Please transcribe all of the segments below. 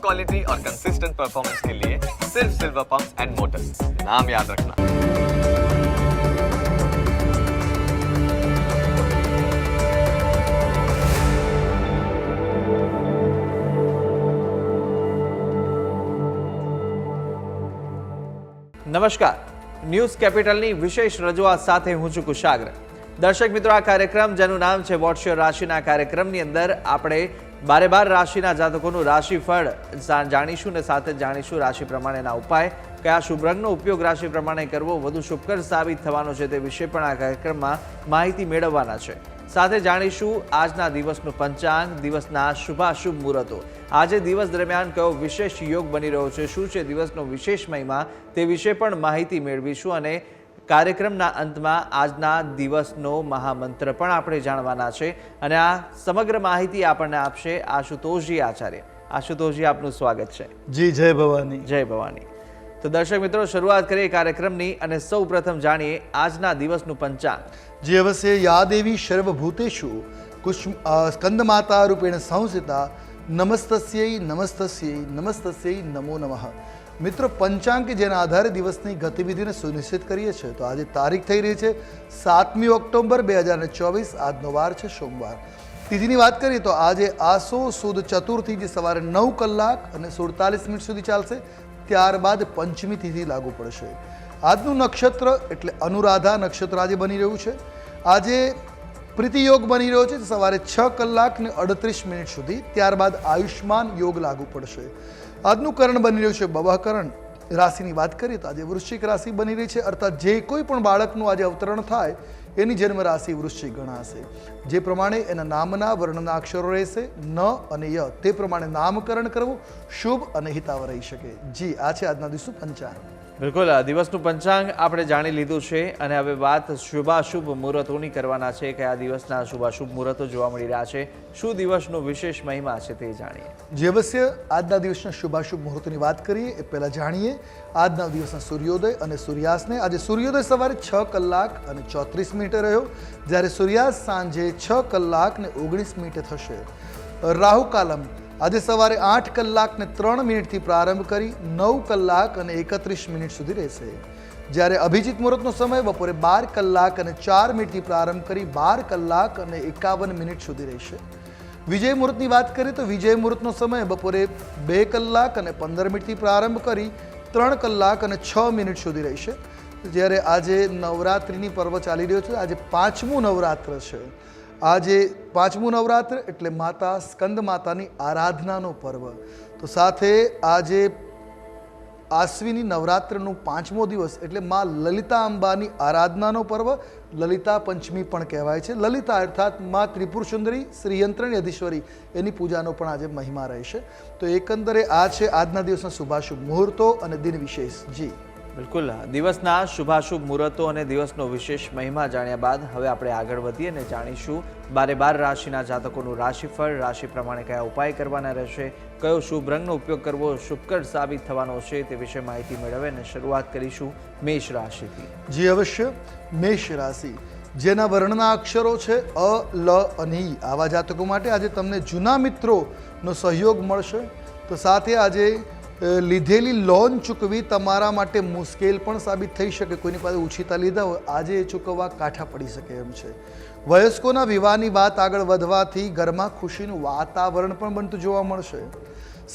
Quality और consistent performance के लिए सिर्फ सिल्वर पंप्स एंड मोटर्स, नाम याद रखना। નમસ્કાર, ન્યૂઝ કેપિટલની વિશેષ રજૂઆત સાથે હું છું કુશાગ્ર। દર્શક મિત્રો, આ કાર્યક્રમ જેનું નામ છે વોટ્સ યોર રાશિના કાર્યક્રમની અંદર આપણે 12 રાશિના જાતકોનું રાશિફળ જાણીશું ને સાથે જાણીશું રાશિ પ્રમાણેના ઉપાય, કયા શુભ રંગનો ઉપયોગ રાશિ પ્રમાણે કરવો વધુ શુભકર સાબિત થવાનો છે તે વિશે પણ આ કાર્યક્રમમાં માહિતી મેળવવાના છે। સાથે જાણીશું આજના દિવસનું પંચાંગ, દિવસના શુભાશુભ મુહૂર્તો, આજે દિવસ દરમિયાન કયો વિશેષ યોગ બની રહ્યો છે, શું છે દિવસનો વિશેષ મહિમા તે વિશે પણ માહિતી મેળવીશું અને કાર્યક્રમના અંતમાં આજના દિવસનો મહામંત્ર પણ આપણે જાણવાના છે અને આ સમગ્ર માહિતી આપણને આપશે આશુતોષજી આચાર્ય। આશુતોષજી, આપનું સ્વાગત છે। જી, જય ભવાની। જય ભવાની। તો દર્શક મિત્રો, શરૂઆત કરીએ કાર્યક્રમની અને સૌ પ્રથમ જાણીએ આજના દિવસનું પંચાંગ। જે અવશ્ય યા દેવી સર્વભૂતેષુ સ્કંદમાતા રૂપેણ સંસ્થિતા નમસ્તસ્यै નમસ્તસ્यै નમસ્તસ્यै નમો નમઃ। મિત્રો, પંચાંગ કે જેના આધારે દિવસની ગતિવિધિને સુનિશ્ચિત કરીએ છીએ તો આજે તારીખ થઈ રહી છે 7મી ઓક્ટોબર 2024, આજનો વાર છે સોમવાર। તિથિની વાત કરીએ તો આજે આસો સુદ ચતુર્થી જે સવારે 9 કલાક અને 47 મિનિટ સુધી ચાલશે, ત્યારબાદ પંચમી તિથિ લાગુ પડશે। આજનું નક્ષત્ર એટલે અનુરાધા નક્ષત્ર આજે બની રહ્યું છે। આજે પ્રીતિયોગ બની રહ્યો છે સવારે 6 કલાક ને 38 મિનિટ સુધી, ત્યારબાદ આયુષ્માન યોગ લાગુ પડશે। આજનું કરણ બની રહ્યું છે બવઃકરણ। રાશિની વાત કરીએ તો આજે વૃશ્ચિક રાશિ બની રહી છે, અર્થાત જે કોઈ પણ બાળકનું આજે અવતરણ થાય એની જન્મ રાશિ વૃશ્ચિક ગણાશે। જે પ્રમાણે એના નામના વર્ણના અક્ષરો રહેશે ન અને ય, તે પ્રમાણે નામકરણ કરવું શુભ અને હિતાવ રહી શકે। જી, આ છે આજના દિવસનું પંચાંગ। બિલકુલ, દિવસનું પંચાંગ આપણે જાણી લીધું છે અને હવે વાત શુભાશુભ મુહૂર્તોની કરવાના છે। કયા દિવસના શુભાશુભ મુહૂર્તો જોવા મળી રહ્યા છે, શું દિવસનો વિશેષ મહિમા છે તે જાણીએ। જે અવશ્ય આજના દિવસના શુભાશુભ મુહૂર્તની વાત કરીએ એ પહેલાં જાણીએ આજના દિવસના સૂર્યોદય અને સૂર્યાસ્તને। આજે સૂર્યોદય સવારે 6 કલાક અને 34 મિનિટે રહ્યો, જ્યારે સૂર્યાસ્ત સાંજે 6 કલાક ને 19 મિનિટે થશે। રાહુ કાલમ આજે સવારે 8 કલાક ને 3 મિનિટથી પ્રારંભ કરી 9 કલાક અને 31 મિનિટ સુધી રહેશે, જ્યારે અભિજીત મુહૂર્તનો સમય બપોરે 12 કલાક અને 4 મિનિટથી પ્રારંભ કરી 12 કલાક અને 51 મિનિટ સુધી રહેશે। વિજય મુહૂર્તની વાત કરીએ તો વિજય મુહૂર્તનો સમય બપોરે 2 કલાક અને 15 મિનિટથી પ્રારંભ કરી 3 કલાક અને 6 મિનિટ સુધી રહેશે, જ્યારે આજે નવરાત્રિની પર્વ ચાલી રહ્યો છે। આજે 5મું નવરાત્ર છે। આજે 5મું નવરાત્ર એટલે માતા સ્કંદ માતાની આરાધનાનો પર્વ। તો સાથે આજે આશ્વિની નવરાત્રનું 5મો દિવસ એટલે માં લલિતા અંબાની આરાધનાનો પર્વ લલિતા પંચમી પણ કહેવાય છે। લલિતા અર્થાત માં ત્રિપુર સુંદરી શ્રીયંત્રણી અધીશ્વરી, એની પૂજાનો પણ આજે મહિમા રહેશે। તો એકંદરે આ છે આજના દિવસના શુભાશુભ મુહૂર્તો અને દિન વિશેષ। જી બિલકુલ, દિવસના શુભાશુભ મુહૂર્તો અને દિવસનો વિશેષ મહિમા જાણ્યા બાદ હવે આપણે આગળ વધીએ અને જાણીશું 12 રાશિના જાતકોનું રાશિફળ, રાશિ પ્રમાણે કયા ઉપાય કરવાના રહેશે, કયો શુભ રંગનો ઉપયોગ કરવો શુભકર સાબિત થવાનો છે તે વિશે માહિતી મેળવે અને શરૂઆત કરીશું મેષ રાશિથી। જી અવશ્ય, મેષ રાશિ જેના વર્ણના અક્ષરો છે અ, લ અને ઈ, આવા જાતકો માટે આજે તમને જૂના મિત્રોનો સહયોગ મળશે। તો સાથે આજે લીધેલી લોન ચૂકવી તમારા માટે મુશ્કેલ પણ સાબિત થઈ શકે। કોઈની પાસે ઉછીતા લીધા હોય, આજે એ ચૂકવવા કાઠા પડી શકે એમ છે। વયસ્કોના વિવાહની વાત આગળ વધવાથી ઘરમાં ખુશીનું વાતાવરણ પણ બનતું જોવા મળશે।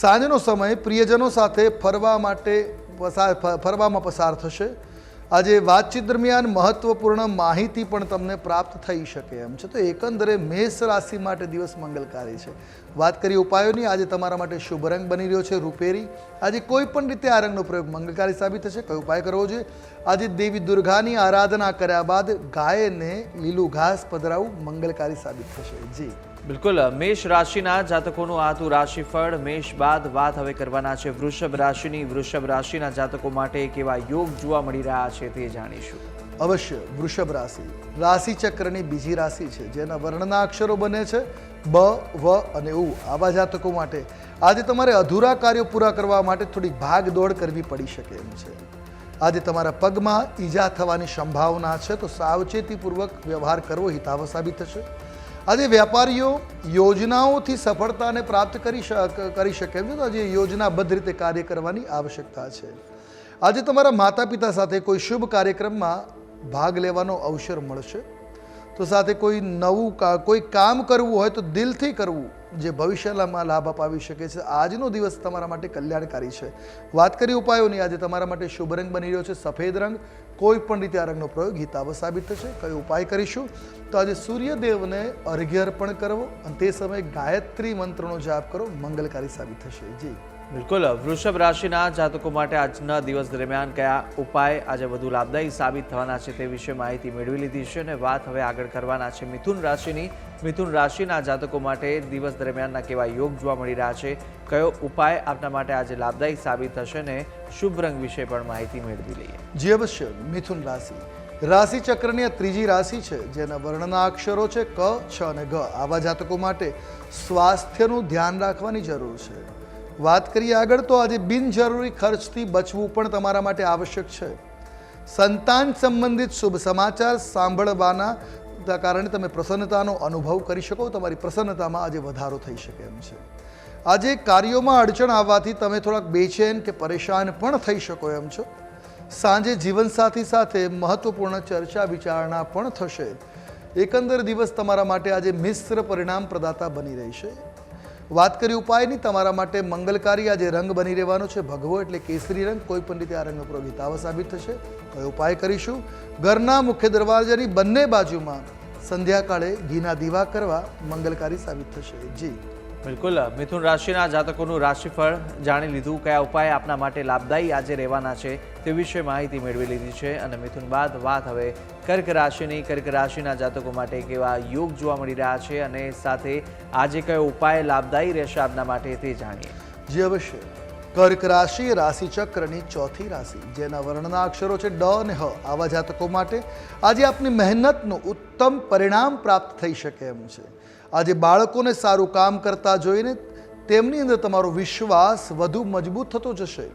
સાંજનો સમય પ્રિયજનો સાથે ફરવામાં પસાર થશે। આજે વાતચીત દરમિયાન મહત્વપૂર્ણ માહિતી પણ તમને પ્રાપ્ત થઈ શકે એમ છે। તો એકંદરે મેષ રાશિ માટે દિવસ મંગલકારી છે। વાત કરીએ ઉપાયોની, આજે તમારા માટે શુભ રંગ બની રહ્યો છે રૂપેરી। આજે કોઈ પણ રીતે આ રંગનો પ્રયોગ મંગલકારી સાબિત થશે। કયો ઉપાય કરવો જોઈએ? આજે દેવી દુર્ગાની આરાધના કર્યા બાદ ગાયને લીલું ઘાસ પધરાવવું મંગલકારી સાબિત થશે। જી બિલકુલ, મેષ રાશિના જાતકોનું આ હતું રાશિફળ। મેષ બાદ વાત હવે કરવાના છે વૃષભ રાશિની। વૃષભ રાશિના જાતકો માટે કેવા યોગ જોવા મળી રહ્યા છે તે જાણીશું। અવશ્ય, વૃષભ રાશિ રાશિ ચક્રની બીજી રાશિ છે, જેના વર્ણના અક્ષરો બને છે બ, વ અને ઉ। આવા જાતકો માટે આજે તમારે અધૂરા કાર્યો પૂરા કરવા માટે થોડી ભાગ દોડ કરવી પડી શકે એમ છે। આજે તમારા પગમાં ઈજા થવાની સંભાવના છે, તો સાવચેતીપૂર્વક વ્યવહાર કરવો હિતાવહ સાબિત થશે। આજે વ્યાપારીઓ યોજનાઓથી સફળતાને પ્રાપ્ત કરી શકે એમ છે, તો આજે યોજનાબદ્ધ રીતે કાર્ય કરવાની આવશ્યકતા છે. આજે તમારા માતા પિતા સાથે કોઈ શુભ કાર્યક્રમમાં ભાગ લેવાનો અવસર મળશે. તો સાથે કોઈ નવું કોઈ કામ કરવું હોય તો દિલથી કરવું, જે ભવિષ્યમાં લાભ અપાવી શકે છે. આજનો દિવસ તમારા માટે કલ્યાણકારી છે. વાત કરી ઉપાયોની, આજે તમારા માટે શુભ રંગ બની રહ્યો છે સફેદ રંગ. કોઈ પણ રીતે આ રંગનો પ્રયોગ હિતાવહ સાબિત થશે. કયો ઉપાય કરીશું? તો આજે સૂર્યદેવને અર્ઘ્ય અર્પણ કરવો અને તે સમયે ગાયત્રી મંત્રનો જાપ કરો, મંગલકારી સાબિત થશે. જી બિલકુલ. વૃષભ રાશિના જાતકો માટે આજના દિવસ દરમિયાન કયા ઉપાય આજે વધુ લાભદાયી સાબિત થવાના છે તે વિશે માહિતી મેળવી લીધી છે અને વાત હવે આગળ કરવાના છે મિથુન રાશિની. મિથુન રાશિના જાતકો માટે દિવસ દરમિયાનના કેવા યોગ જોવા મળી રહ્યા છે, કયો ઉપાય આપના માટે આજે લાભદાયી સાબિત થશે ને શુભ રંગ વિશે પણ માહિતી મેળવી લઈએ. જી અવશ્ય. મિથુન રાશિ રાશિ ચક્રની આ ત્રીજી રાશિ છે, જેના વર્ણના અક્ષરો છે ક, છ અને ગ. આવા જાતકો માટે સ્વાસ્થ્યનું ધ્યાન રાખવાની જરૂર છે. વાત કરીએ આગળ, તો આજે બિનજરૂરી ખર્ચથી બચવું પણ તમારા માટે આવશ્યક છે. સંતાન સંબંધિત શુભ સમાચાર સાંભળવાના કારણે તમે પ્રસન્નતાનો અનુભવ કરી શકો. તમારી પ્રસન્નતામાં આજે વધારો થઈ શકે એમ છે. આજે કાર્યોમાં અડચણ આવવાથી તમે થોડાક બેચેન કે પરેશાન પણ થઈ શકો એમ છો. સાંજે જીવનસાથી સાથે મહત્વપૂર્ણ ચર્ચા વિચારણા પણ થશે. એકંદર દિવસ તમારા માટે આજે મિશ્ર પરિણામ પ્રદાતા બની રહેશે. વાત કરી ઉપાયની, તમારા માટે મંગલકારી આજે રંગ બની રહેવાનો છે ભગવો એટલે કેસરી રંગ. કોઈ પણ રીતે આ રંગનો પ્રયોગ હિતાવહ સાબિત થશે. કયો ઉપાય કરીશું? ઘરના મુખ્ય દરવાજાની બંને બાજુમાં સંધ્યાકાળે ઘીના દીવા કરવા મંગલકારી સાબિત થશે. જી બિલકુલ. મિથુન રાશિના જાતકોનું રાશિફળ જાણી લીધું. કયા ઉપાય આપના માટે લાભદાયી આજે રહેવાના છે તે વિશે માહિતી મેળવી લીધી છે અને મિથુન બાદ વાત હવે કર્ક રાશિની. કર્ક રાશિના જાતકો માટે કેવા યોગ જોવા મળી રહ્યા છે અને સાથે આજે કયો ઉપાય લાભદાયી રહેશે આપના માટે તે જાણીએ. જી અવશ્ય. કર્ક રાશિ રાશિ ચક્રની ચોથી રાશિ, જેના વર્ણના અક્ષરો છે ડ અને હ. આવા જાતકો માટે આજે આપની મહેનતનું ઉત્તમ પરિણામ પ્રાપ્ત થઈ શકે એમ છે. આજે બાળકોને સારું કામ કરતા જોઈને તેમની અંદર તમારો વિશ્વાસ વધુ મજબૂત થતો જશે.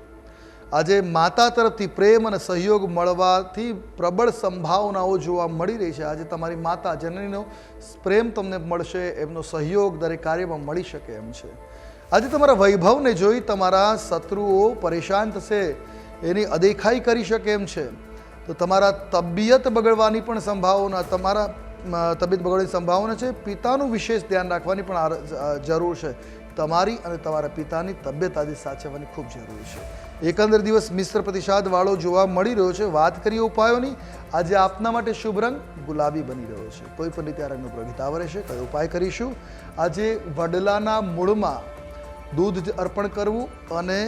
આજે માતા તરફથી પ્રેમ અને સહયોગ મળવાથી પ્રબળ સંભાવનાઓ જોવા મળી રહી છે. આજે તમારી માતા જનનીનો પ્રેમ તમને મળશે, એમનો સહયોગ દરેક કાર્યમાં મળી શકે એમ છે. આજે તમારા વૈભવને જોઈ તમારા શત્રુઓ પરેશાન થશે, એની અદેખાઈ કરી શકે એમ છે. તો તમારા તબિયત બગડવાની પણ સંભાવના તબિયત બગડવાની સંભાવના છે. પિતાનું વિશેષ ધ્યાન રાખવાની પણ જરૂર છે. તમારી અને તમારા પિતાની તબિયત આજે સાચવવાની ખૂબ જરૂરી છે. એકંદર દિવસ મિશ્ર પ્રતિસાદવાળો જોવા મળી રહ્યો છે. વાત કરીએ ઉપાયોની, આજે આપના માટે શુભ રંગ ગુલાબી બની રહ્યો છે. કોઈ પણ રીતે આ રંગનો પ્રયોગ હિતાવહ રહેશે. કયો ઉપાય કરીશું? આજે વડલાના મૂળમાં દૂધ અર્પણ કરવું અને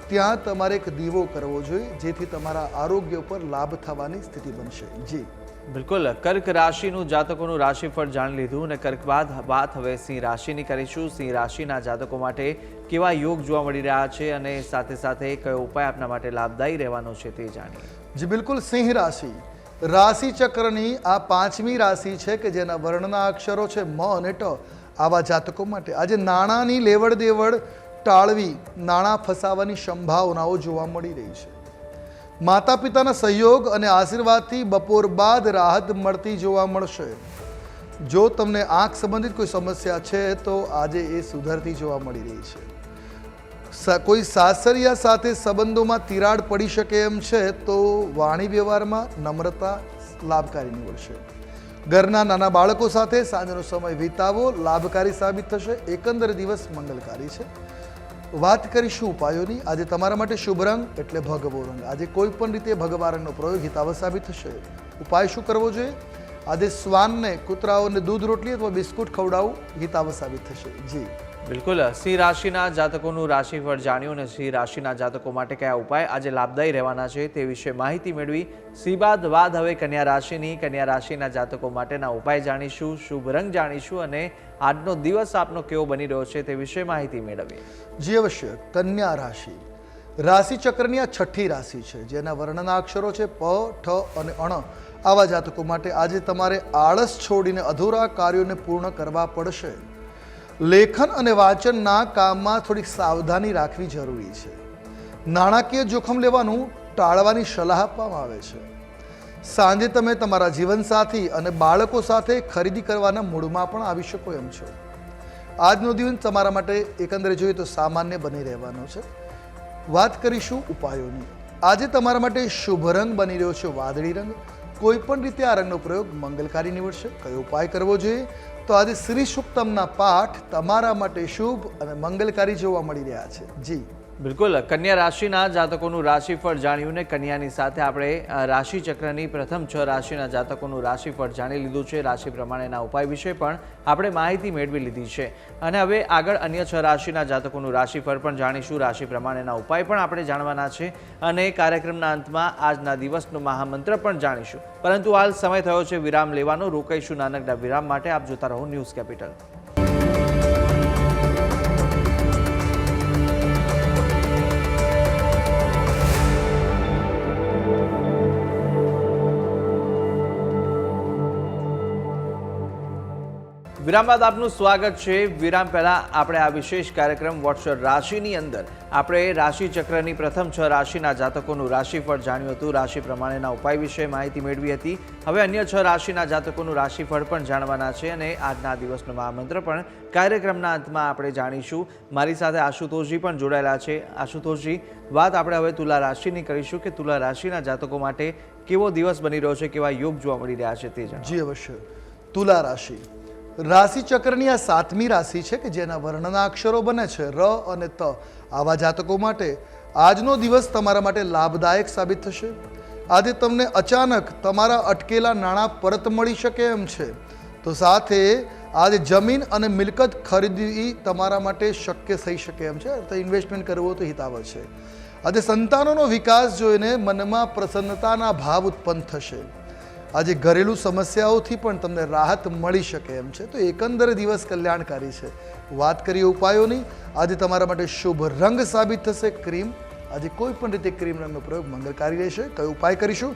ત્યાં તમારે એક દીવો કરવો જોઈએ, જેથી તમારા આરોગ્ય પર લાભ થવાની સ્થિતિ બનશે. જી બિલકુલ. કર્ક રાશિનું જાતકોનું રાશિફળ જાણી લીધું અને કર્ક બાદ વાત હવે સિંહ રાશિની કરીશું. સિંહ રાશિના જાતકો માટે કેવા યોગ જોવા મળી રહ્યા છે અને સાથે સાથે કયો ઉપાય આપના માટે લાભદાયી રહેવાનો છે તે જાણીએ. જી બિલકુલ. સિંહ રાશિ રાશિ ચક્રની આ પાંચમી રાશિ છે કે જેના વર્ણના અક્ષરો છે મ અને ટ. આવા જાતકો માટે આજે નાણાંની લેવડ દેવડ ટાળવી, નાણાં ફસાવાની સંભાવનાઓ જોવા મળી રહી છે. માતા પિતાના સહયોગ અને આશીર્વાદથી બપોર બાદ રાહત મળતી જોવા મળશે. જો તમને આંખ સંબંધિત કોઈ સમસ્યા છે તો આજે એ સુધરતી જોવા મળી રહી છે. કોઈ સાસરિયા સાથે સંબંધોમાં તિરાડ પડી શકે એમ છે, તો વાણી વ્યવહારમાં નમ્રતા લાભકારી નીવડશે. ઘરના નાના બાળકો સાથે સાંજનો સમય વિતાવો લાભકારી સાબિત થશે. એકંદર દિવસ મંગલકારી છે. વાત કરીશું ઉપાયોની, આજે તમારા માટે શુભ રંગ એટલે ભગવો રંગ. આજે કોઈ પણ રીતે ભગવા રંગનો પ્રયોગ હિતાવહ સાબિત થશે. ઉપાય શું કરવો જોઈએ? આજે શ્વાનને, કૂતરાઓને દૂધ રોટલી અથવા બિસ્કુટ ખવડાવવું હિતાવહ સાબિત થશે. જી બિલકુલ. સિંહ રાશિના જાતકોનું રાશિફળ જાણ્યું અને સિંહ રાશિના જાતકો માટે કયા ઉપાય આજે લાભદાયી રહેવાના છે તે વિશે માહિતી મેળવી. સિંહ બાદ હવે કન્યા રાશિની. કન્યા રાશિના જાતકો માટેના ઉપાય જાણીશું, શુભ રંગ જાણીશું અને આજનો દિવસ આપનો કેવો બની રહ્યો છે તે વિશે માહિતી મેળવીએ. જી અવશ્ય. કન્યા રાશિ રાશિ ચક્રની આ છઠ્ઠી રાશિ છે, જેના વર્ણના અક્ષરો છે પ, ઠ અને અણ. આવા જાતકો માટે આજે તમારે આળસ છોડીને અધૂરા કાર્યોને પૂર્ણ કરવા પડશે. લેખન અને વાંચનના કામમાં થોડીક સાવધાની રાખવી જરૂરી છે. નાણાકીય જોખમ લેવાનું ટાળવાની સલાહ આપવામાં આવે છે. સાંજે તમે તમારા જીવનસાથી અને બાળકો સાથે ખરીદી કરવાના મૂડમાં પણ આવી શકો એમ છો. આજનો દિવસ તમારા માટે એકંદરે જોઈએ તો સામાન્ય બની રહેવાનો છે. વાત કરીશું ઉપાયોની. આજે તમારા માટે શુભ રંગ બની રહ્યો છે વાદળી રંગ. કોઈ પણ રીતે આ રંગનો પ્રયોગ મંગલકારી નીવડશે. કયો ઉપાય કરવો જોઈએ? તો આજે શ્રી સુક્તમના પાઠ તમારા માટે શુભ અને મંગલકારી જોવા મળી રહ્યા છે. જી બિલકુલ, કન્યા રાશિના જાતકોનું રાશિફળ જાણ્યું ને કન્યાની સાથે આપણે રાશિચક્રની પ્રથમ 6 રાશિના જાતકોનું રાશિફળ જાણી લીધું છે. રાશિ પ્રમાણેના ઉપાય વિશે પણ આપણે માહિતી મેળવી લીધી છે અને હવે આગળ અન્ય 6 રાશિના જાતકોનું રાશિફળ પણ જાણીશું. રાશિ પ્રમાણેના ઉપાય પણ આપણે જાણવાના છે અને કાર્યક્રમના અંતમાં આજના દિવસનો મહામંત્ર પણ જાણીશું. પરંતુ હાલ સમય થયો છે વિરામ લેવાનો. રોકાઈશું નાનકડા વિરામ માટે. આપ જોતા રહો ન્યૂઝ કેપિટલ. વિરામ બાદ આપનું સ્વાગત છે. વિરામ પહેલા આપણે આ વિશેષ કાર્યક્રમ વોટ્સઅપ રાશિની અંદર આપણે રાશિચક્રની પ્રથમ 6 રાશિના જાતકોનું રાશિફળ જાણ્યું હતું. રાશિ પ્રમાણેના ઉપાય વિશે માહિતી મેળવી હતી. હવે અન્ય 6 રાશિના જાતકોનું રાશિફળ પણ જાણવાના છે અને આજના દિવસનો મહામંત્ર પણ કાર્યક્રમના અંતમાં આપણે જાણીશું. મારી સાથે આશુતોષજી પણ જોડાયેલા છે. આશુતોષજી, વાત આપણે હવે તુલા રાશિની કરીશું કે તુલા રાશિના જાતકો માટે કેવો દિવસ બની રહ્યો છે, કેવા યોગ જોવા મળી રહ્યા છે તે જાણો. જી અવશ્ય. તુલા રાશિ રાશિચક્રની આ 7મી રાશિ છે કે જેના વર્ણના અક્ષરો બને છે ર અને ત. આવા જાતકો માટે આજનો દિવસ તમારા માટે લાભદાયક સાબિત થશે. આજે તમને અચાનક તમારા અટકેલા નાણાં પરત મળી શકે એમ છે. તો સાથે આજે જમીન અને મિલકત ખરીદવી તમારા માટે શક્ય થઈ શકે એમ છે. તો ઇન્વેસ્ટમેન્ટ કરવો તો હિતાવહ છે. આજે સંતાનોનો વિકાસ જોઈને મનમાં પ્રસન્નતાના ભાવ ઉત્પન્ન થશે. આજે ઘરેલું સમસ્યાઓથી પણ તમને રાહત મળી શકે એમ છે. તો એકંદરે દિવસ કલ્યાણકારી છે. વાત કરીએ ઉપાયોની. આજે તમારા માટે શુભ રંગ સાબિત થશે ક્રીમ. આજે કોઈ પણ રીતે ક્રીમ રંગનો પ્રયોગ મંગલકારી રહેશે. કયો ઉપાય કરીશું?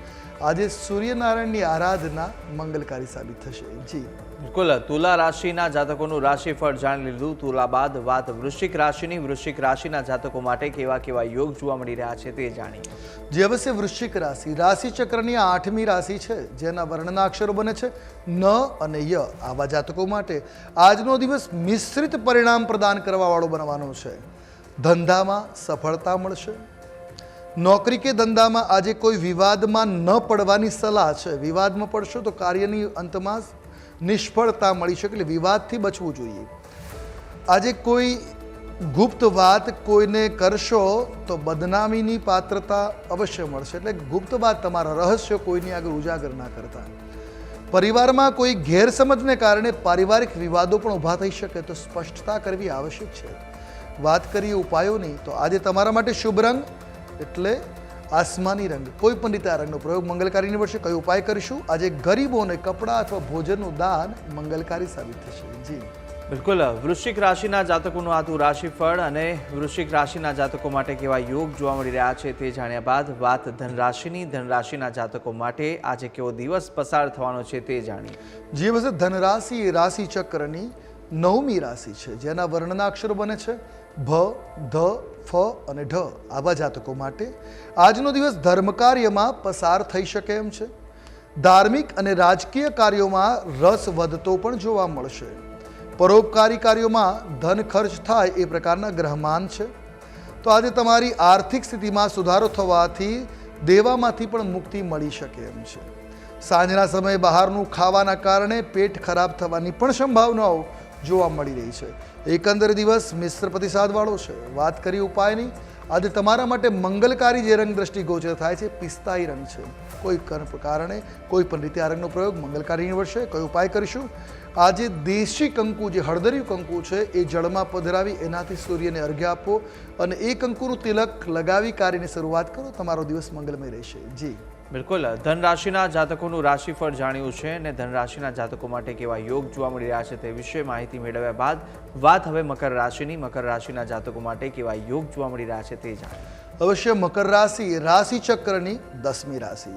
આજે સૂર્યનારાયણની આરાધના મંગલકારી સાબિત થશે. જી બિલકુલ, તુલા રાશિના જાતકોનું રાશિફળ જાણી લીધું. તુલા બાદ વાત વૃશ્ચિક રાશિની. વૃશ્ચિક રાશિના જાતકો માટે કેવા કેવા યોગ જોવા મળી રહ્યા છે તે જાણીએ. જે અવશ્ય વૃશ્ચિક રાશિ રાશિચક્રની 8મી રાશિ છે જેના વર્ણના અક્ષરો બને છે ન અને ય. આવા જાતકો માટે આજનો દિવસ મિશ્રિત પરિણામ પ્રદાન કરવાવાળો બનવાનો છે. ધંધામાં સફળતા મળશે. નોકરી કે ધંધામાં આજે કોઈ વિવાદમાં ન પડવાની સલાહ છે. વિવાદમાં પડશો તો કાર્યની અંતમાં નિષ્ફળતા મળી શકે. એટલે વિવાદથી બચવું જોઈએ. આજે કોઈ ગુપ્ત વાત કોઈને કરશો તો બદનામીની પાત્રતા અવશ્ય મળશે. એટલે ગુપ્ત વાત, તમારા રહસ્યો કોઈની આગળ ઉજાગર ના કરતા. પરિવારમાં કોઈ ગેરસમજને કારણે પારિવારિક વિવાદો પણ ઊભા થઈ શકે. તો સ્પષ્ટતા કરવી આવશ્યક છે. વાત કરીએ ઉપાયોની. તો આજે તમારા માટે શુભ રંગ એટલે આસમાની રંગ. કોઈ પણ રીતે આ રંગનો પ્રયોગ મંગલકારી નીવડશે. કયો ઉપાય કરીશું? આજે ગરીબોને કપડાં અથવા ભોજનનું દાન મંગલકારી સાબિત થશે. જી બિલકુલ, વૃશ્ચિક રાશિના જાતકોનું આતું રાશિફળ અને વૃશ્ચિક રાશિના જાતકો માટે કેવા યોગ જોવા મળી રહ્યા છે તે જાણ્યા બાદ વાત ધનરાશિની. ધનરાશિના જાતકો માટે આજે કેવો દિવસ પસાર થવાનો છે તે જાણીએ. જે વખતે ધનરાશિ રાશિચક્રની 9મી રાશિ છે જેના વર્ણના અક્ષરો બને છે ભ, ધ, ફ અને ઢ. આવા જાતકો માટે આજનો દિવસ ધર્મ કાર્યમાં પસાર થઈ શકે એમ છે. ધાર્મિક અને રાજકીય કાર્યોમાં રસ વધતો પણ જોવા મળશે. પરોપકારી કાર્યોમાં ધન ખર્ચ થાય એ પ્રકારના ગ્રહમાન છે. તો આજે તમારી આર્થિક સ્થિતિમાં સુધારો થવાથી દેવામાંથી પણ મુક્તિ મળી શકે એમ છે. સાંજના સમયે બહારનું ખાવાના કારણે પેટ ખરાબ થવાની પણ સંભાવનાઓ જોવા મળી રહી છે. એકંદરે દિવસ મિશ્ર પ્રતિસાદવાળો છે. વાત કરી ઉપાયની. આજે તમારા માટે મંગલકારી જે રંગ દ્રષ્ટિગોચર થાય છે પિસ્તાઈ રંગ છે. કોઈ કારણે કોઈ પણ રીતે આ રંગનો પ્રયોગ મંગલકારી નીવડશે. કયો ઉપાય કરીશું? આજે દેશી કંકુ, જે હળદરિયું કંકુ છે એ જળમાં પધરાવી એનાથી સૂર્યને અર્ઘ્ય આપો અને એ કંકુનું તિલક લગાવી કાર્યની શરૂઆત કરો. તમારો દિવસ મંગલમય રહેશે. જી બિલકુલ, ધન રાશિના જાતકોનું રાશિફળ જાણ્યું છે અને ધન રાશિના જાતકો માટે કેવા યોગ જોવા મળી રહ્યા છે તે વિશે માહિતી મેળવ્યા બાદ વાત હવે મકર રાશિની. મકર રાશિના જાતકો માટે કેવા યોગ જોવા મળી રહ્યા છે તે જાણીએ. અવશ્ય મકર રાશિ રાશિચક્રની 10મી રાશિ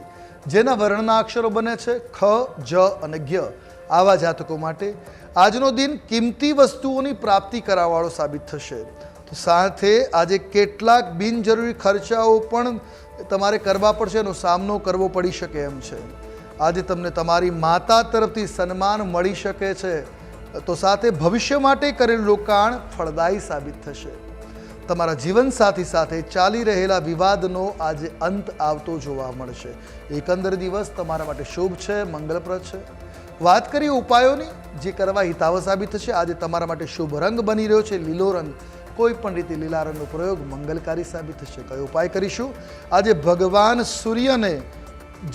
જેના વર્ણના અક્ષરો બને છે ખ, જ અને જ્ઞ. આવા જાતકો માટે આજનો દિન કિંમતી વસ્તુઓની પ્રાપ્તિ કરાવવાળો સાબિત થશે. તો સાથે આજે કેટલાક બિનજરૂરી ખર્ચાઓ પણ તમારે કરવા પડશે, એનો સામનો કરવો પડી શકે એમ છે. આજે તમને તમારી માતા તરફથી સન્માન મળી શકે છે. તો સાથે ભવિષ્ય માટે કરેલું રોકાણ ફળદાયી સાબિત થશે. તમારા જીવનસાથી સાથે ચાલી રહેલા વિવાદનો આજે અંત આવતો જોવા મળશે. એકંદર દિવસ તમારા માટે શુભ છે, મંગલપ્રદ છે. વાત કરીએ ઉપાયોની, જે કરવા હિતાવહ સાબિત થશે. આજે તમારા માટે શુભ રંગ બની રહ્યો છે લીલો રંગ. કોઈ પણ રીતે લીલા રંગનો પ્રયોગ મંગલકારી સાબિત થશે. કયો ઉપાય કરીશું? આજે ભગવાન સૂર્યને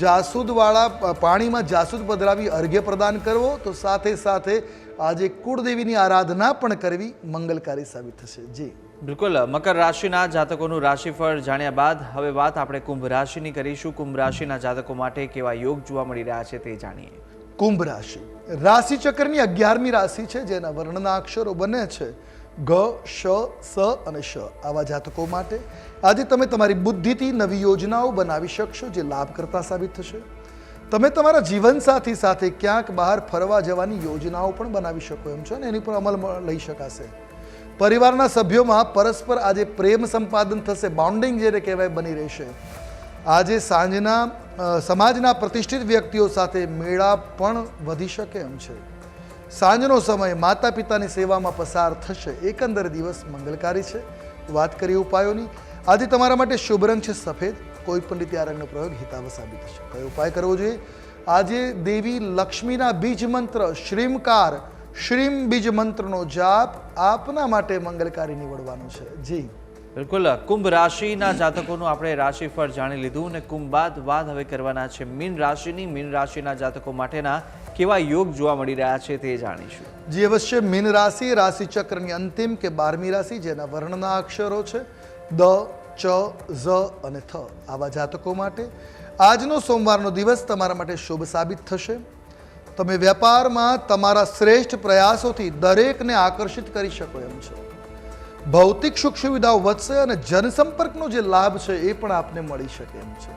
જાસૂદવાળા પાણીમાં જાસૂદ પધરાવી અર્ઘ્ય પ્રદાન કરવો. તો સાથે સાથે આજે કુળદેવીની આરાધના પણ કરવી મંગલકારી સાબિત થશે. જી બિલકુલ. મકર રાશિના જાતકોનું રાશિફળ જાણ્યા બાદ હવે વાત આપણે કુંભ રાશિની કરીશું. કુંભ રાશિના જાતકો માટે કેવા યોગ જોવા મળી રહ્યા છે તે જાણીએ. કુંભ રાશિ રાશિ ચક્રની 11મી રાશિ છે, જેના વર્ણના અક્ષરો બને છે ગ, શ, સ અને શ. આવા જાતકો માટે આજે તમે તમારી બુદ્ધિથી નવી યોજનાઓ બનાવી શકશો, જે લાભકર્તા સાબિત થશે. તમે તમારા જીવનસાથી સાથે ક્યાંક બહાર ફરવા જવાની યોજનાઓ પણ બનાવી શકો એમ છો, અને એની પર અમલ લઈ શકાશે. પરિવારના સભ્યોમાં પરસ્પર આજે પ્રેમ સંપાદન થશે, બોન્ડિંગ જેને કહેવાય બની રહેશે. આજે સાંજના સમાજના પ્રતિષ્ઠિત વ્યક્તિઓ સાથે મેળાપ પણ વધી શકે એમ છે. સાંજનો સમય માતા પિતાની સેવામાં પસાર થશે. એકંદર દિવસ મંગલકારી છે. વાત કરીએ ઉપાયોની, આજે તમારા માટે શુભ રંગ છે સફેદ. કોઈ પણ રીતે આ રંગનો પ્રયોગ હિતાવહ સાબિત થશે. કયો ઉપાય કરવો જોઈએ? આજે દેવી લક્ષ્મીના બીજ મંત્ર શ્રીમકાર શ્રીમ બીજ મંત્રનો જાપ આપના માટે મંગલકારી નીવડવાનો છે. જી બિલકુલ. કુંભ રાશિના જાતકોનું આપણે રાશિફળ જાણી લીધું અને કુંભ બાદ વાત હવે કરવાના છે મીન રાશિની. મીન રાશિના જાતકો માટેના કેવા યોગ જોવા મળી રહ્યા છે તે જાણીશું. જી અવશ્ય. મીન રાશિ રાશિ ચક્રની અંતિમ કે 12મી રાશિ, જેના વર્ણના અક્ષરો છે દ, ચ, ઝ અને થ. આવા જાતકો માટે આજનો સોમવારનો દિવસ તમારા માટે શુભ સાબિત થશે. તમે વેપારમાં તમારા શ્રેષ્ઠ પ્રયાસોથી દરેકને આકર્ષિત કરી શકો એમ છો. ભૌતિક સુખ સુવિધાઓ વધશે અને જનસંપર્કનો જે લાભ છે એ પણ આપને મળી શકે એમ છે.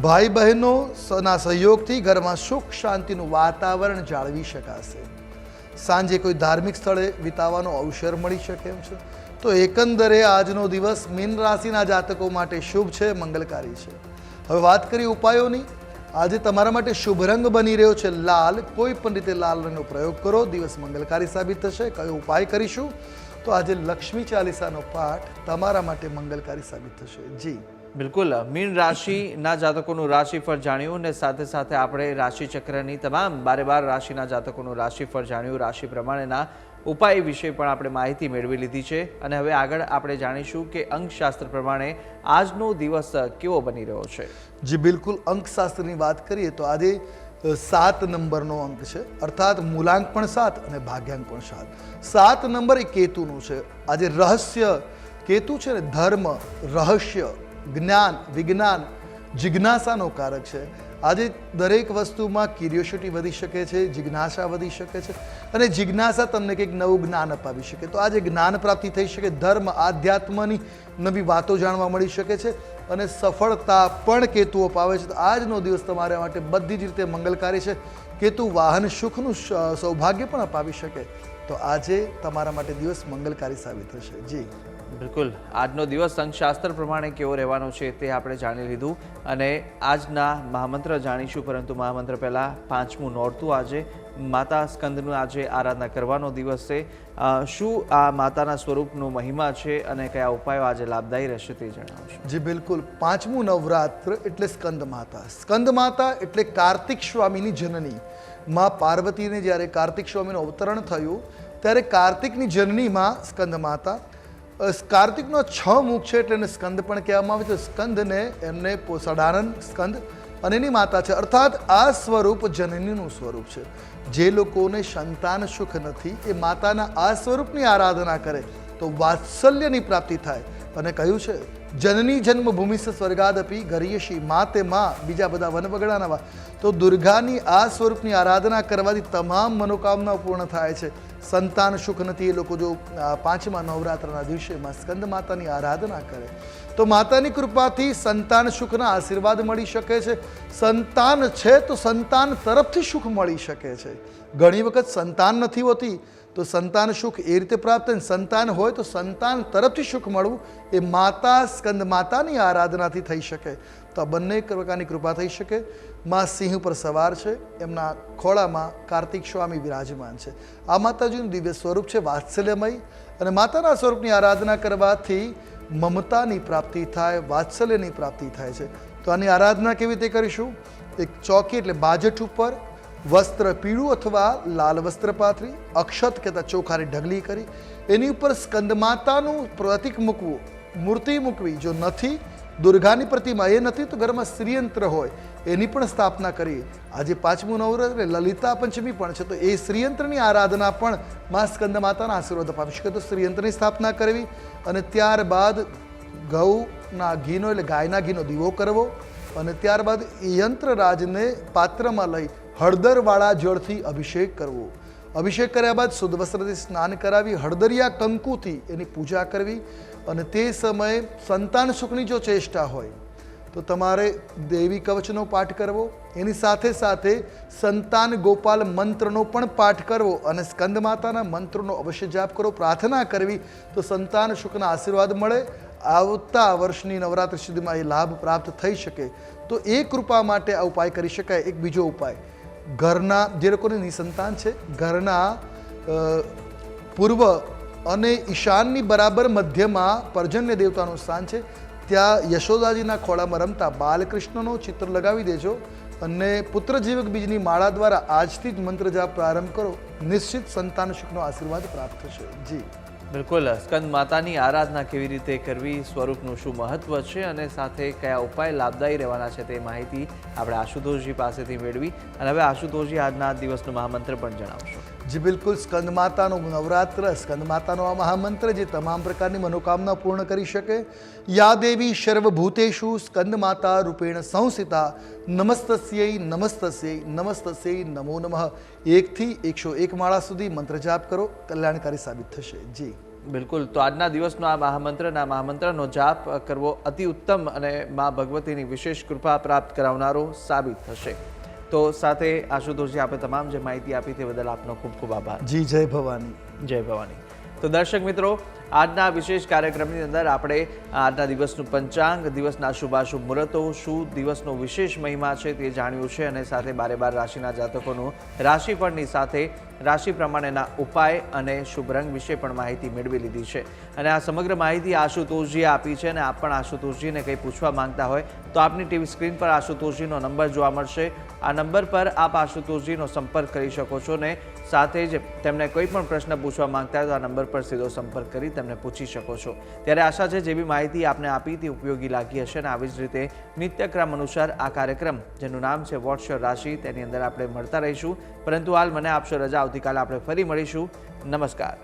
ભાઈ બહેનોના સહયોગથી ઘરમાં સુખ શાંતિનું વાતાવરણ જાળવી શકાશે. સાંજે કોઈ ધાર્મિક સ્થળે વિતાવવાનો અવસર મળી શકે એમ છે. તો એકંદરે આજનો દિવસ મીન રાશિના જાતકો માટે શુભ છે, મંગલકારી છે. હવે વાત કરીએ ઉપાયોની. આજે તમારા માટે શુભ રંગ બની રહ્યો છે લાલ. કોઈ પણ રીતે લાલ રંગનો પ્રયોગ કરો, દિવસ મંગલકારી સાબિત થશે. કયો ઉપાય કરીશું? તો આજે લક્ષ્મી ચાલીસાનો પાઠ તમારા માટે મંગલકારી સાબિત થશે. જી બિલકુલ. મીન રાશિના જાતકોનું રાશિફળ જાણ્યું અને સાથે સાથે આપણે રાશિચક્રની તમામ 12 રાશિના જાતકોનું રાશિફળ જાણ્યું. રાશિ પ્રમાણેના ઉપાય વિશે પણ આપણે માહિતી મેળવી લીધી છે અને હવે આગળ આપણે જાણીશું કે અંકશાસ્ત્ર પ્રમાણે આજનો દિવસ કેવો બની રહ્યો છે. જી બિલકુલ. અંકશાસ્ત્રની વાત કરીએ તો આજે 7 નંબરનો અંક છે, અર્થાત મૂલાંક પણ 7 અને ભાગ્યાંક પણ 7. 7 નંબર એ કેતુનું છે. આજે રહસ્ય કેતુ છે ને, ધર્મ, રહસ્ય, જ્ઞાન, વિજ્ઞાન, જિજ્ઞાસાનો કારક છે. આજે દરેક વસ્તુમાં ક્યુરિયોસિટી વધી શકે છે, જિજ્ઞાસા વધી શકે છે અને જિજ્ઞાસા તમને કંઈક નવું જ્ઞાન અપાવી શકે. તો આજે જ્ઞાન પ્રાપ્તિ થઈ શકે, ધર્મ, આધ્યાત્મની નવી વાતો જાણવા મળી શકે છે અને સફળતા પણ કેતુ અપાવે છે. તો આજનો દિવસ તમારા માટે બધી જ રીતે મંગલકારી છે. કેતુ વાહન સુખનું સૌભાગ્ય પણ અપાવી શકે. તો આજે તમારા માટે દિવસ મંગલકારી સાબિત થશે. જી બિલકુલ. આજનો દિવસ અંકશાસ્ત્ર પ્રમાણે કેવો રહેવાનો છે તે આપણે જાણી લીધું અને આજના મહામંત્ર જાણીશું. પરંતુ મહામંત્ર પહેલાં 5મું નોરતું આજે માતા સ્કંદનું આજે આરાધના કરવાનો દિવસ છે. શું આ માતાના સ્વરૂપનો મહિમા છે અને કયા ઉપાયો આજે લાભદાયી રહેશે તે જણાવશો. જી બિલકુલ. 5મું નવરાત્ર એટલે સ્કંદ માતા. સ્કંદ માતા એટલે કાર્તિક સ્વામીની જનની. માં પાર્વતીને જ્યારે કાર્તિક સ્વામીનું અવતરણ થયું ત્યારે કાર્તિકની જનનીમાં સ્કંદ માતા. કાર્તિકનો 6 મુખ છે એટલે એને સ્કંદ પણ કહેવામાં આવે છે. સ્કંદને એમને સડાનંદ સ્કંદ અને એની માતા છે, અર્થાત આ સ્વરૂપ જનનીનું સ્વરૂપ છે. જે લોકોને સંતાન સુખ નથી એ માતાના આ સ્વરૂપની આરાધના કરે તો વાત્સલ્યની પ્રાપ્તિ થાય. અને કહ્યું છે જનની જન્મભૂમિ સ્વર્ગાદપી ગરીયશી, માતે માં, બીજા બધા વનબગડાના. તો દુર્ગાની આ સ્વરૂપની આરાધના કરવાથી તમામ મનોકામનાઓ પૂર્ણ થાય છે. સંતાન સુખ નથી એ લોકો જો 5મા નવરાત્રના દિવસેમાં સ્કંદ માતાની આરાધના કરે તો માતાની કૃપાથી સંતાન સુખના આશીર્વાદ મળી શકે છે. સંતાન છે તો સંતાન તરફથી સુખ મળી શકે છે. ઘણી વખત સંતાન નથી હોતી તો સંતાન સુખ એ રીતે પ્રાપ્ત થાય. સંતાન હોય તો સંતાન તરફથી સુખ મળવું એ માતા સ્કંદ માતાની આરાધનાથી થઈ શકે. તો આ બંને પ્રકારની કૃપા થઈ શકે. માં સિંહ પર સવાર છે, એમના ખોળામાં કાર્તિક સ્વામી વિરાજમાન છે. આ માતાજીનું દિવ્ય સ્વરૂપ છે વાત્સલ્યમય, અને માતાના સ્વરૂપની આરાધના કરવાથી મમતાની પ્રાપ્તિ થાય, વાત્સલ્યની પ્રાપ્તિ થાય છે. તો આની આરાધના કેવી રીતે કરીશું? એક ચોકી એટલે બાજટ ઉપર વસ્ત્ર પીળું અથવા લાલ વસ્ત્ર પાથરી, અક્ષત કહેતા ચોખાની ઢગલી કરી, એની ઉપર સ્કંદ માતાનું પ્રતીક મૂકવું, મૂર્તિ મૂકવી. જો નથી દુર્ગાની પ્રતિમા, એ નથી તો ઘરમાં શ્રીયંત્ર હોય એની પણ સ્થાપના કરી. આજે 5મું નવરાત્ર લલિતા પંચમી પણ છે, તો એ શ્રીયંત્રની આરાધના પણ માં સ્કંદ માતાના આશીર્વાદ અપાવી શકે. તો શ્રીયંત્રની સ્થાપના કરવી, અને ત્યારબાદ ગૌના ઘીનો એટલે ગાયના ઘીનો દીવો કરવો, અને ત્યારબાદ યંત્રરાજને પાત્રમાં લઈ હળદરવાળા જળથી અભિષેક કરવો. અભિષેક કર્યા બાદ શુદ્ધ વસ્ત્રથી સ્નાન કરાવી, હળદરિયા કંકુથી એની પૂજા કરવી. અને તે સમયે સંતાન સુખની જો ચેષ્ટા હોય તો તમારે દેવી કવચનો પાઠ કરવો, એની સાથે સાથે સંતાન ગોપાલ મંત્રનો પણ પાઠ કરવો, અને સ્કંદ માતાના મંત્રનો અવશ્ય જાપ કરો. પ્રાર્થના કરવી તો સંતાન સુખના આશીર્વાદ મળે. આવતા વર્ષની નવરાત્રિ સુધીમાં એ લાભ પ્રાપ્ત થઈ શકે. તો એ કૃપા માટે આ ઉપાય કરી શકાય. એક બીજો ઉપાય, ઘરના જે લોકોની નિસંતાન છે, ઘરના પૂર્વ અને ઈશાનની બરાબર મધ્યમાં પર્જન્ય દેવતાનું સ્થાન છે, ત્યાં યશોદાજીના ખોળામાં રમતા બાલકૃષ્ણનો ચિત્ર લગાવી દેજો, અને પુત્ર જીવક બીજની માળા દ્વારા આજથી જ મંત્ર જાપ પ્રારંભ કરો. નિશ્ચિત સંતાન સુખનો આશીર્વાદ પ્રાપ્ત થશે. જી બિલકુલ. સ્કંદ માતાની આરાધના કેવી રીતે કરવી, સ્વરૂપનું શું મહત્વ છે, અને સાથે કયા ઉપાય લાભદાયી રહેવાના છે, તે માહિતી આપણે આશુતોષજી પાસેથી મેળવી. અને હવે આશુતોષજી આજના દિવસનો મહામંત્ર પણ જણાવશો. જી બિલકુલ. સ્કંદ માતાનું નવરાત્ર, સ્કંદ માતાનો આ મહામંત્ર જે તમામ પ્રકારની મનોકામના પૂર્ણ કરી શકે. યા દેવી સર્વભૂતેષુ સ્કંદ માતા રૂપેણ સંસ્થિતા નમસ્તસ્યૈ નમસ્તસ્યૈ નમસ્તસ્યૈ નમો નમઃ. 1 થી 101 માળા સુધી મંત્ર જાપ કરો, કલ્યાણકારી સાબિત થશે. જી બિલકુલ. તો આજના દિવસનો આ મહામંત્રનો જાપ કરવો અતિ ઉત્તમ અને મા ભગવતીની વિશેષ કૃપા પ્રાપ્ત કરાવનારો સાબિત થશે. તો સાથે આશુતોષજી, આપણે તમામ જે માહિતી આપી તે બદલ આપનો ખૂબ ખૂબ આભાર. જી જય ભવાની. જય ભવાની. તો દર્શક મિત્રો, આજના વિશેષ કાર્યક્રમની અંદર આપણે આજના દિવસનું પંચાંગ, દિવસના શુભાશુભ મુહૂર્તો, શું દિવસનો વિશેષ મહિમા છે તે જાણ્યું છે, અને સાથે 12 રાશિના જાતકોનું રાશિફળની સાથે રાશિ પ્રમાણેના ઉપાય અને શુભ રંગ વિશે પણ માહિતી મેળવી લીધી છે. અને આ સમગ્ર માહિતી આશુતોષજીએ આપી છે, અને આપ પણ આશુતોષજીને કંઈ પૂછવા માંગતા હોય તો આપની ટીવી સ્ક્રીન પર આશુતોષજીનો નંબર જોવા મળશે. આ નંબર પર આપ આશુતોષજીનો સંપર્ક કરી શકો છો, ને સાથે જ તેમને કોઈ પણ પ્રશ્ન પૂછવા માંગતા હોય તો આ નંબર પર સીધો સંપર્ક કરી તેમને પૂછી શકો છો. ત્યારે આશા છે જેવી માહિતી આપને આપી તે ઉપયોગી લાગી હશે, અને આવી જ રીતે નિત્યક્રમ અનુસાર આ કાર્યક્રમ જેનું નામ છે વોટ્સ યોર રાશિ, તેની અંદર આપણે મળતા રહીશું. પરંતુ હાલ મને આપશો રજા. આવતીકાલે આપણે ફરી મળીશું. નમસ્કાર.